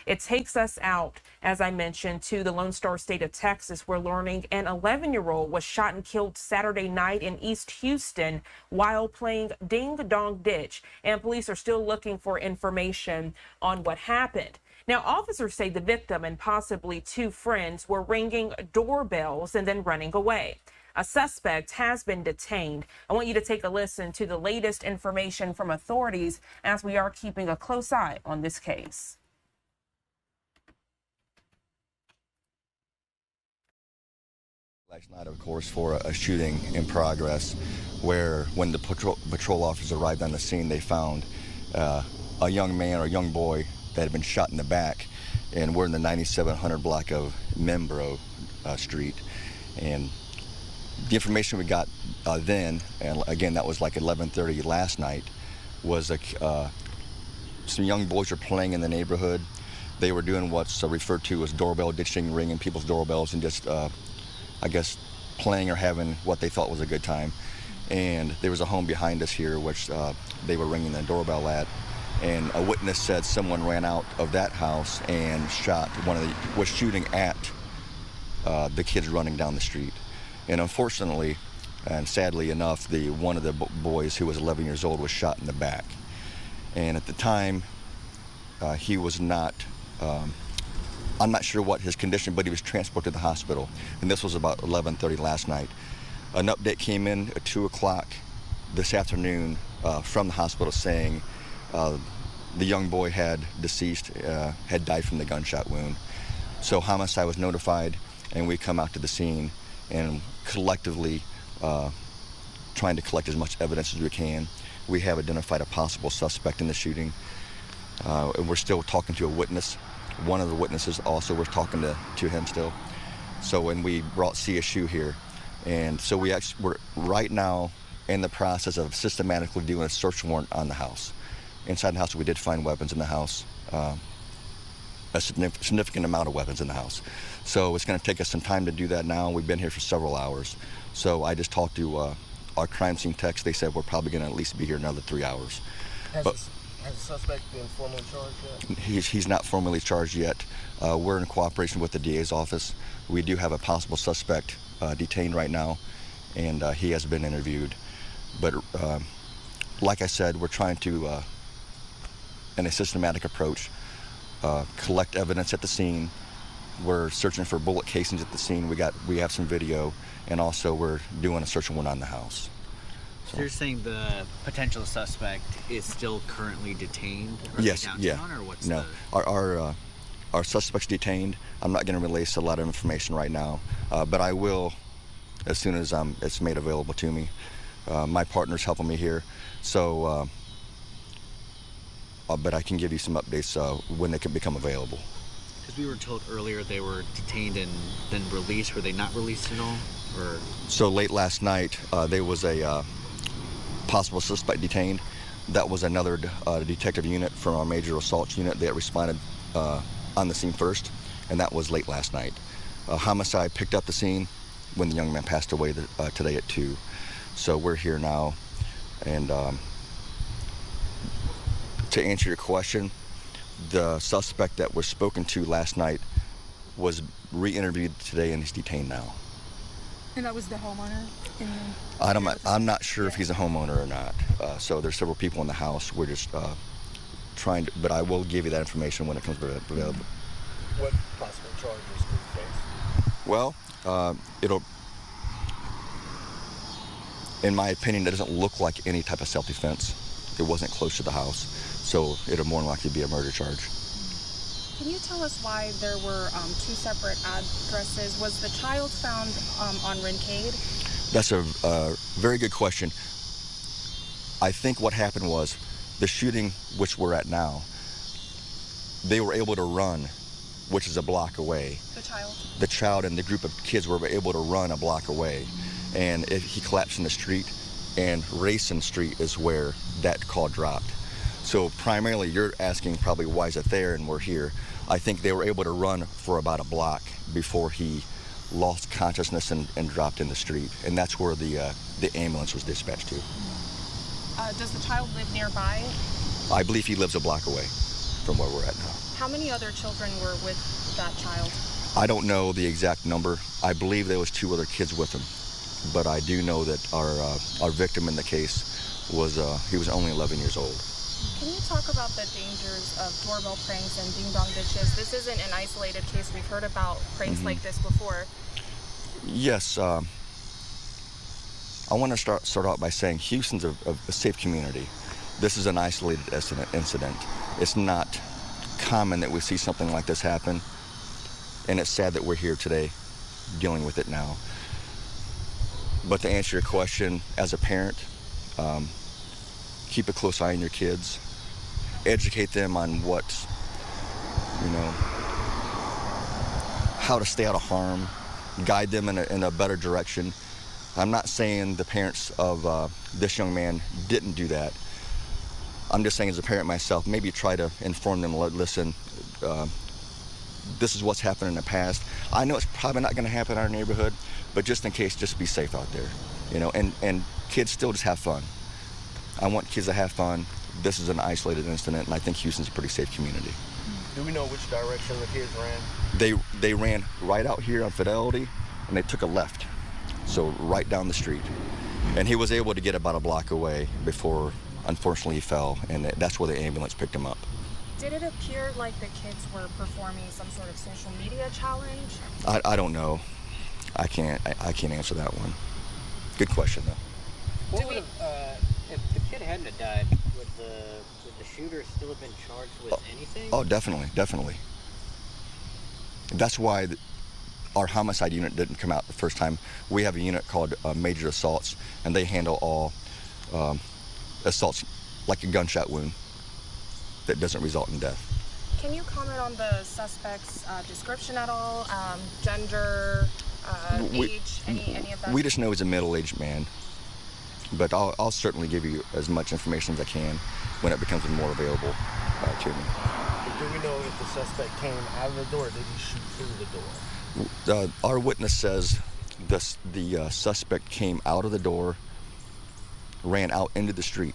It takes us out, as I mentioned, to the Lone Star State of Texas. We're learning an 11-year-old was shot and killed Saturday night in East Houston while playing Ding Dong Ditch, and police are still looking for information on what happened. Now, officers say the victim and possibly two friends were ringing doorbells and then running away. A suspect has been detained. I want you to take a listen to the latest information from authorities as we are keeping a close eye on this case. Last night, of course, for a shooting in progress where when the patrol officers arrived on the scene, they found a young man or a young boy that had been shot in the back, and we're in the 9700 block of Membro Street. And the information we got then, and again that was like 11:30 last night, was some young boys were playing in the neighborhood. They were doing what's referred to as doorbell ditching, ringing people's doorbells and just I guess playing or having what they thought was a good time. And there was a home behind us here which they were ringing the doorbell at, and a witness said someone ran out of that house and was shooting at the kids running down the street. And unfortunately, and sadly enough, one of the boys who was 11 years old was shot in the back. And at the time, he was not, I'm not sure what his condition, but he was transported to the hospital. And this was about 11:30 last night. An update came in at 2 o'clock this afternoon from the hospital saying the young boy had died from the gunshot wound. So homicide was notified, and we come out to the scene and collectively trying to collect as much evidence as we can. We have identified a possible suspect in the shooting. And we're still talking to a witness. One of the witnesses also, we're talking to him still. So when we brought CSU here, and so we're right now in the process of systematically doing a search warrant on the house. Inside the house, we did find weapons in the house, a significant amount of weapons in the house. So it's going to take us some time to do that now. We've been here for several hours. So I just talked to our crime scene techs. They said we're probably going to at least be here another 3 hours. Has the suspect been formally charged yet? He's not formally charged yet. We're in cooperation with the DA's office. We do have a possible suspect detained right now, and he has been interviewed. But like I said, we're trying to, in a systematic approach, collect evidence at the scene. We're searching for bullet casings at the scene. We have some video, and also we're doing a search warrant on the house. So you're saying the potential suspect is still currently detained? Yes, yeah. Or what's no, our suspect's detained. I'm not going to release a lot of information right now, but I will as soon as it's made available to me. My partner's helping me here, so but I can give you some updates when they can become available. Because we were told earlier they were detained and then released. Were they not released at all? Or? So late last night, there was a possible suspect detained. That was another detective unit from our major assault unit that responded on the scene first, and that was late last night. Homicide picked up the scene when the young man passed away today at 2. So we're here now, and to answer your question, the suspect that was spoken to last night was re-interviewed today and is detained now. And that was the homeowner? I'm not sure if he's a homeowner or not. So there's several people in the house. We're just trying to, but I will give you that information when it comes available. What possible charges could he face? Well, in my opinion, it doesn't look like any type of self-defense. It wasn't close to the house, so it'll more than likely be a murder charge. Can you tell us why there were 2 separate addresses? Was the child found on Rincade? That's a very good question. I think what happened was the shooting, which we're at now, they were able to run, which is a block away. The child? The child and the group of kids were able to run a block away. And he collapsed in the street, and Rayson Street is where that call dropped. So primarily you're asking probably why is it there and we're here. I think they were able to run for about a block before he lost consciousness and dropped in the street. And that's where the ambulance was dispatched to. Does the child live nearby? I believe he lives a block away from where we're at now. How many other children were with that child? I don't know the exact number. I believe there was 2 other kids with him, but I do know that our victim in the case was he was only 11 years old. Can you talk about the dangers of doorbell pranks and ding-dong ditches? This isn't an isolated case. We've heard about pranks like this before. Yes, I want to start out by saying Houston's a safe community. This is an isolated incident. It's not common that we see something like this happen, and it's sad that we're here today dealing with it now. But to answer your question, as a parent, keep a close eye on your kids. Educate them on how to stay out of harm. Guide them in a better direction. I'm not saying the parents of this young man didn't do that. I'm just saying, as a parent myself, maybe try to inform them, listen, this is what's happened in the past. I know it's probably not going to happen in our neighborhood, but just in case, just be safe out there. And kids still just have fun. I want kids to have fun. This is an isolated incident, and I think Houston's a pretty safe community. Do we know which direction the kids ran? They ran right out here on Fidelity, and they took a left, so right down the street. And he was able to get about a block away before, unfortunately, he fell, and that's where the ambulance picked him up. Did it appear like the kids were performing some sort of social media challenge? I don't know. I can't answer that one. Good question, though. What would have, if the kid hadn't have died, would the shooter still have been charged with anything? Oh, definitely. That's why our homicide unit didn't come out the first time. We have a unit called Major Assaults, and they handle all assaults like a gunshot wound that doesn't result in death. Can you comment on the suspect's description at all? Gender, age, any of that? We just know he's a middle-aged man, but I'll certainly give you as much information as I can when it becomes more available to me. Do we know if the suspect came out of the door or did he shoot through the door? Our witness says the suspect came out of the door, ran out into the street,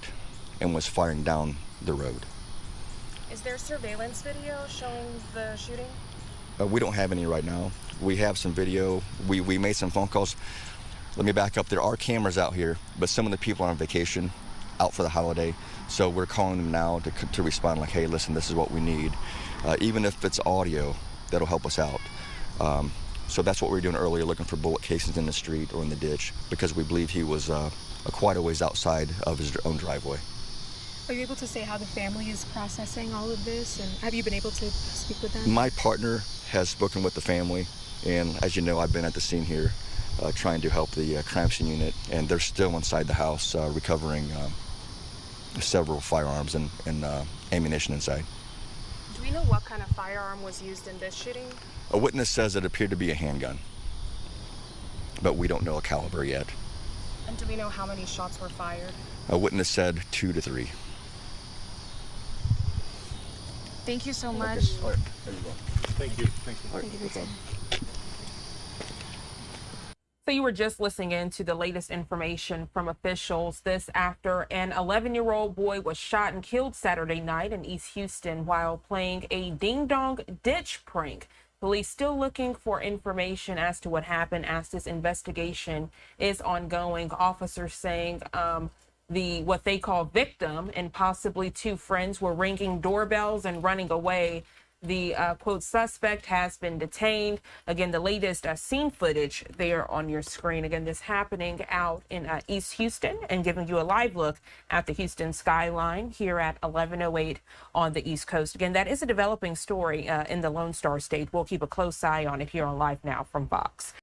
and was firing down the road. Is there surveillance video showing the shooting? We don't have any right now. We have some video. We made some phone calls. Let me back up. There are cameras out here, but some of the people are on vacation, out for the holiday. So we're calling them now to respond like, hey, listen, this is what we need. Even if it's audio, that'll help us out. So that's what we were doing earlier, looking for bullet casings in the street or in the ditch, because we believe he was quite a ways outside of his own driveway. Are you able to say how the family is processing all of this, and have you been able to speak with them? My partner has spoken with the family, and as you know, I've been at the scene here trying to help the crime scene unit, and they're still inside the house recovering several firearms and ammunition inside. Do we know what kind of firearm was used in this shooting? A witness says it appeared to be a handgun, but we don't know a caliber yet. And do we know how many shots were fired? A witness said 2 to 3. Thank you so much. Okay. All right. There you go. Thank you. All right. So you were just listening in to the latest information from officials. This after an 11-year-old boy was shot and killed Saturday night in East Houston while playing a ding-dong ditch prank. Police still looking for information as to what happened as this investigation is ongoing. Officers saying what they call victim and possibly 2 friends were ringing doorbells and running away. The quote suspect has been detained. Again, the latest scene footage there on your screen. Again, this happening out in East Houston, and giving you a live look at the Houston skyline here at 11:08 on the East Coast. Again, that is a developing story in the Lone Star State. We'll keep a close eye on it here on Live Now from Fox.